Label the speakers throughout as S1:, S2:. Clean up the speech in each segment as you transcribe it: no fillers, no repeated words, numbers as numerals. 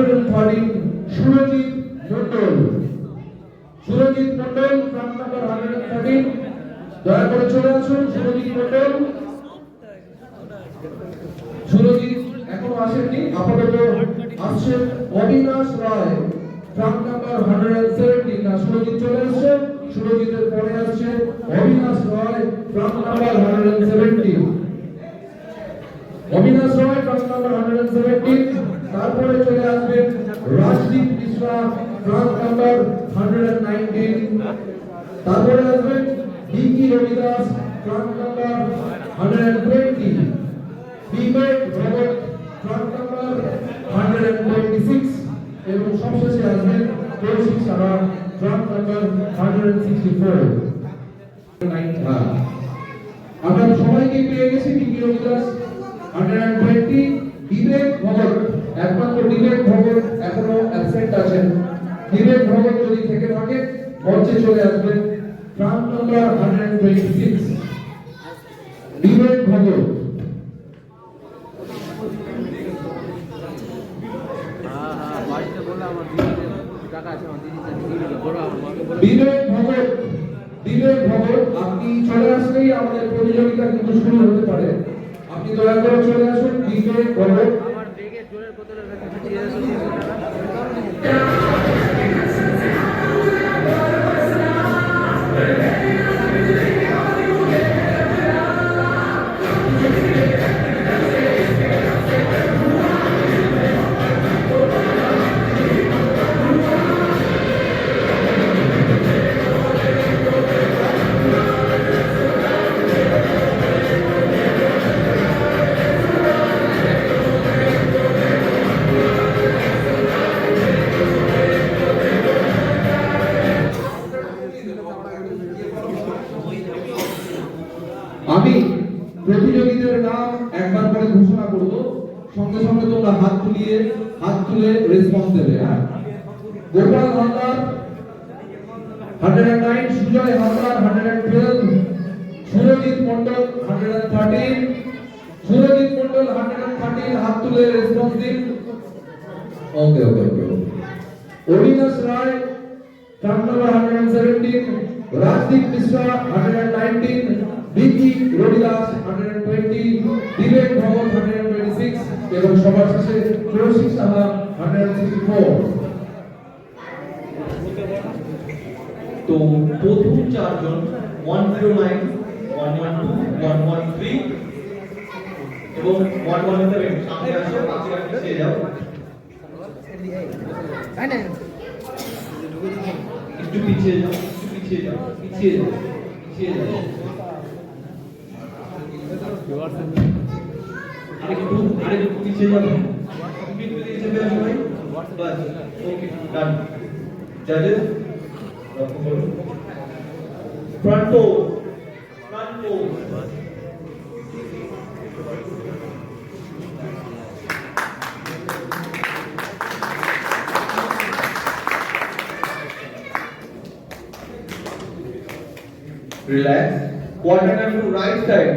S1: 113 সুরজিৎ মণ্ডল। সুরজিৎ মণ্ডল front number 113, দয়া করে চলে আসুন সুরজিৎ মণ্ডল। সুরজিৎ এখনো আসেননি, আপাতত আসছেন অবিনাশ রায় ফ্রন্ট নাম্বার 117। না, সুরজিৎ চলে আসছে, সুরজিতের পরে আসছে Abinash Roy front number 117। Abinash Roy front number 117, তারপরে চলে আসবেন রাজদীপ মিশ্রা ফ্রন্ট নাম্বার 119, তারপরে আসবেন dickey Ravidas front number 120, Bibek Bhagat front number 126 এবং সবশেষে আসবেন কৌশিক সাহা ফ্রন্ট নাম্বার 164। আমরা সবাইকে পেয়ে গেছি। ডিকি রবিদাস 120, বিবেক ভগত, একমাত্র বিবেক ভগত এখনো অ্যাবসেন্ট আছেন। বিবেক ভগত যদি থেকে থাকে মঞ্চে চলে আসবেন ফ্রন্ট নাম্বার 126, বিবেক ভগত। বিবেক ভগত আপনি চলে আসলেই আমাদের প্রতিযোগিতা কিন্তু শুরু হতে পারে। আপনি দয়া করে চলে আসুন বিবেক ভগত। আমার বেগে জোরের বোতলে আমি প্রতিযোগীদের নাম একবার করে ঘোষণা করব, সঙ্গে সঙ্গে তোমরা হাত তুলে রেসপন্স দেবে। হ্যাঁ, গোপাল হালদার 109, সুজয় হালদার 112, সুরজিৎ মণ্ডল 113, সুরজিৎ মণ্ডল 113, হাত তুলে রেসপন্স দিন। Okay okay okay. Abinash Roy front number 117, Rajdeep Mishra 119, Dicky Rabidas 120, Bibek Bhagat 126 এবং সবার শেষে কৌশিক সাহা 164।
S2: তো প্রথম চারজন 109, 112, 113 এবং 117 সামনে আসো, বাকিরা পিছিয়ে যাও। একটু পিছিয়ে যাও, পিছিয়ে যাও, পিছিয়ে যাও, পিছিয়ে যাও। আরেকটু পিছিয়ে যাও। পিছিয়ে যাও সবাই। বাস, ওকে, ডান। জাজেস লক্ষ্য করুন। Front pose, front pose. Relax. Quarter turn to right side.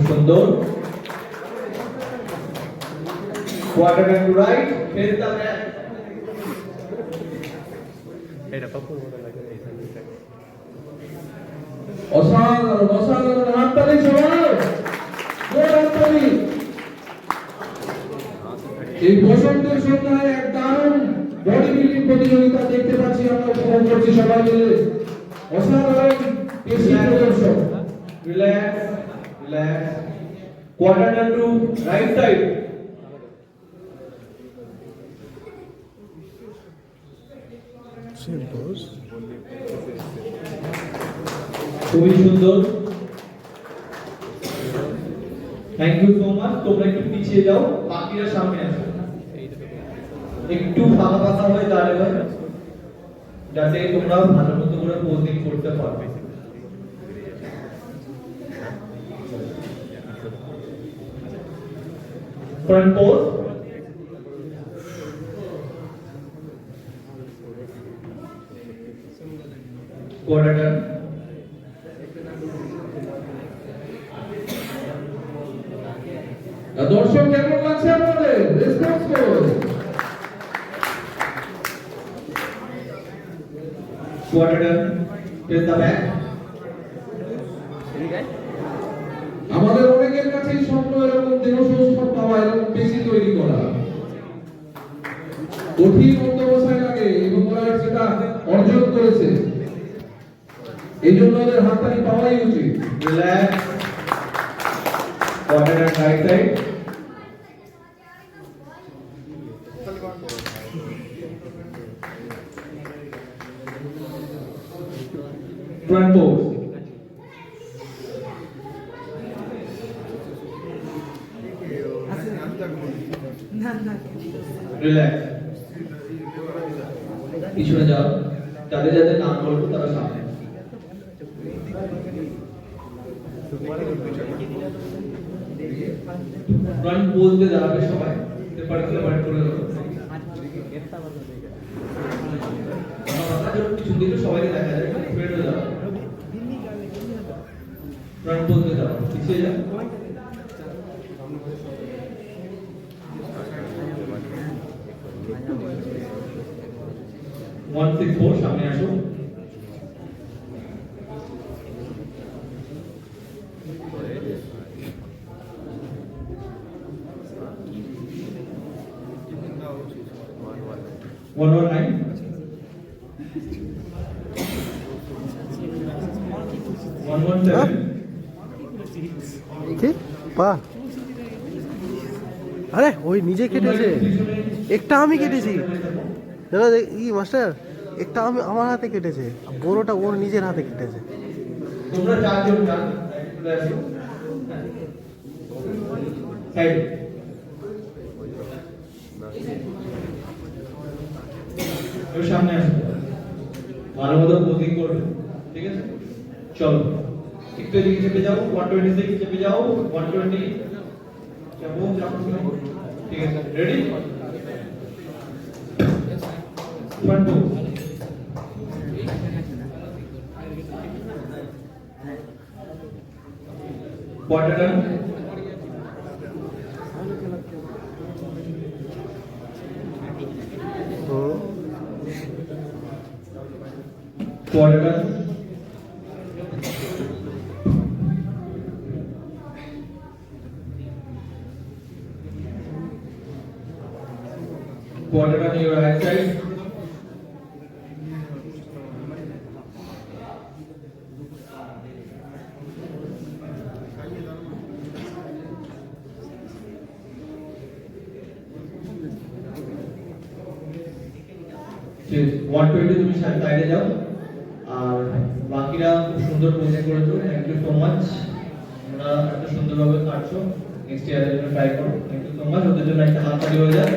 S2: সুন্দর। Quarter turn to right. Face the back.
S1: অসাধারণ অসাধারণ, হাততালি সবাই, জোর হাততালি। এই বসন্তের সন্ধ্যায় এক দারুণ বডি বিল্ডিং প্রতিযোগিতা দেখতে পাচ্ছি, আমরা উপভোগ করছি সবাই মিলে। অসাধারণ পেশি প্রদর্শন।
S2: Relax, relax. Quarter turn to right side.
S3: Same pose.
S2: খুবই সুন্দর। Thank you so much. তোমরা একটু পিছিয়ে যাও, বাকিরা সামনে আসো। একটু ফাঁকা ফাঁকা হয়ে দাঁড়াবে যাতে তোমরা ভালো মতো করে পোজিং করতে পারবে। Front pose. quarter turn,
S1: দর্শক কেমন লাগছে আপনাদের রেসপন্স করুন।
S2: quarter turn, press the back,
S1: আমাদের অনেকের কাছেই স্বপ্ন এরকম দেহসংস্থান পাওয়া, এরকম পেশি তৈরি করা কঠিন অধ্যবসায় লাগে এবং ওরা সেটা অর্জন করেছে, এই জন্য ওদের হাততালি পাওয়াই উচিত।
S2: relax, quarter turn right side, front pose, relax, পিছনে যাও, যাদের যাদের নাম বলবো তারা সামনে, ফ্রন্ট পোজ দিয়ে দাঁড়াবে সবাই, সেপারেট করে দেবো, মাথা যখন পিছন দিকে সবাইকে দেখা যায়, ফ্রেন্ড হয়ে যাও, ফ্রন্ট পোজ দিয়ে দাঁড়াও, পিছিয়ে যাও, 164 সামনে আসো, one one nine, one one seven,
S3: কি পা আরে ওই নিজে কেটেছে, একটা আমি কেটেছি দাদা, ই মাস্টার একটা আমি আমার হাতে কেটেছে, বড়টা ওর নিজের হাতে কেটেছে।
S2: তোমরা চারজন যান, চলে আসো, সাইড, এর সামনে আসো, ভালো মতো পোজিং করবে, ঠিক আছে? চলো একটু এদিকে চেপে যাও, 126 চেপে যাও, 120 যাবো, ঠিক আছে? Ready? Front pose, quarter turn, quarter turn, quarter turn your right side, ঠিক 120 তুমি সাইডে যাও, আর বাকিরা খুব সুন্দর পোজিং করেছো, থ্যাংক ইউ সো মাচ, তোমরা এত সুন্দরভাবে কাটছো, নেক্সট ইয়ারের জন্য ট্রাই করো, থ্যাংক ইউ সো মাচ, ওদের জন্য একটা হাত তালি হয়ে যায়,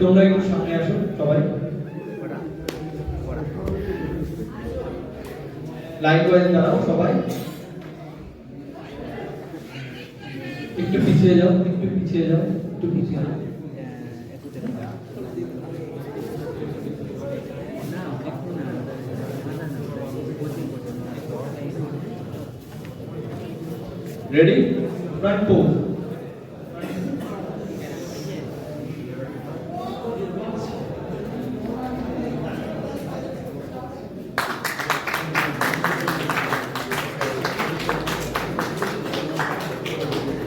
S2: তোমরা একটু সামনে আসো সবাই, লাইন ওয়াইজ দাঁড়াও সবাই, একটু পিছিয়ে যাও, একটু পিছিয়ে যাও, একটু পিছিয়ে যাও, ready? Front pose,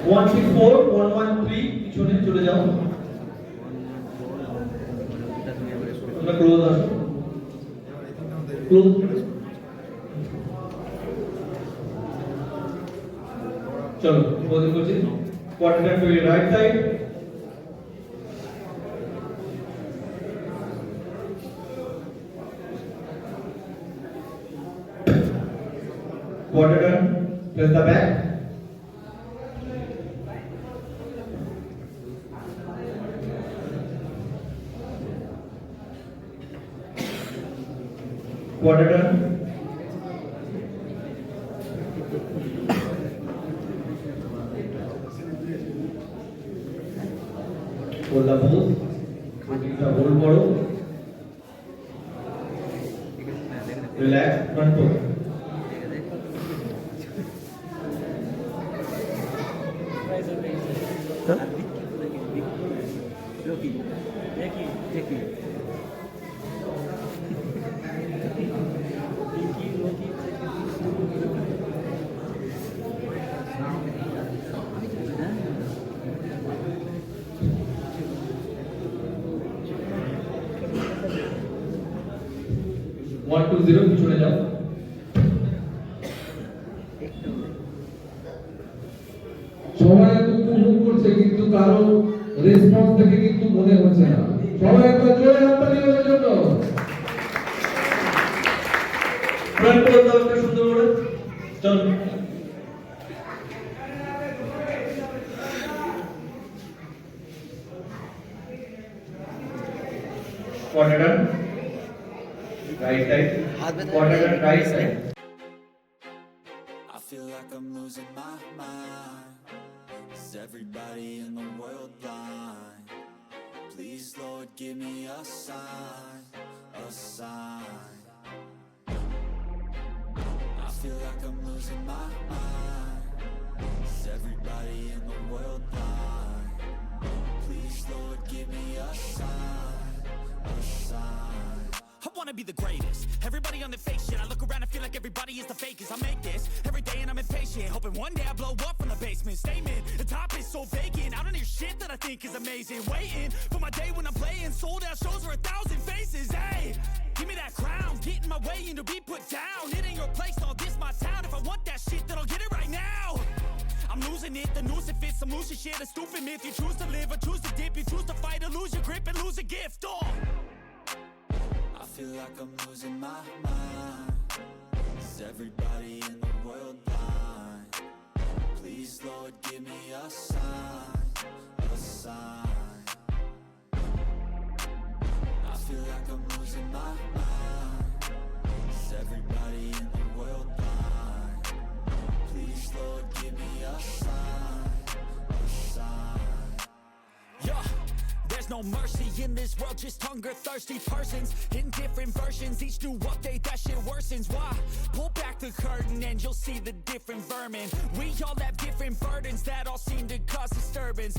S2: one six four, 113 পিছনে চলে যাও, তোমরা ক্লোজ আসো, ক্লোজ, চলো পোজিং করছি, quarter turn to your right side, quarter turn, press the back, quarter turn, hold the pose, hold করো, Relax, front pose. One, two, zero, পিছনে যাও।
S1: সবাই এত উপভোগ করছে কিন্তু কারো রেসপন্স দেখে কিন্তু মনে হচ্ছে না। সবাই একবার জোরে হাততালি ওদের জন্য।
S2: ফ্রন্ট পজ দাও একটা সুন্দর করে। চল। Quarter turn. Right side. Quarter turn, right side.
S4: I feel like I'm losing my mind. Is everybody in the world blind? Please, Lord, give me a sign, a sign. I feel like I'm losing my mind. Is everybody in the world blind? Please, Lord, give me a sign, a sign.
S5: I wanna be the greatest. Everybody on the fake shit. I look around and feel like everybody is the fakest. I make this every day and I'm impatient, hoping one day I blow up from the basement. Statement, the top is so vacant. I don't hear shit that I think is amazing. Waiting for my day when I'm playing sold out shows for 1,000 faces. Hey, give me that crown, get in my way and to be put down. It ain't your place, no, this my town. If I want that shit, then I'll get it right now. I'm losing it, the noose it fits, I'm losing shit. A stupid myth, you choose to live or choose to dip. You choose to fight or lose your grip and lose a gift. Oh.
S4: I feel like I'm losing my mind. Is everybody in the world blind? Please, Lord, give me a sign, a sign. I feel like I'm losing my mind. Is everybody in the world blind? Please, Lord, give me a sign, a sign.
S5: Yeah, there's no mercy in this world, just hunger thirsty persons in different versions. Each new update, that shit worsens. Why? Pull back the curtain and you'll see the different vermin. We all have different burdens that all seem to cause disturbance.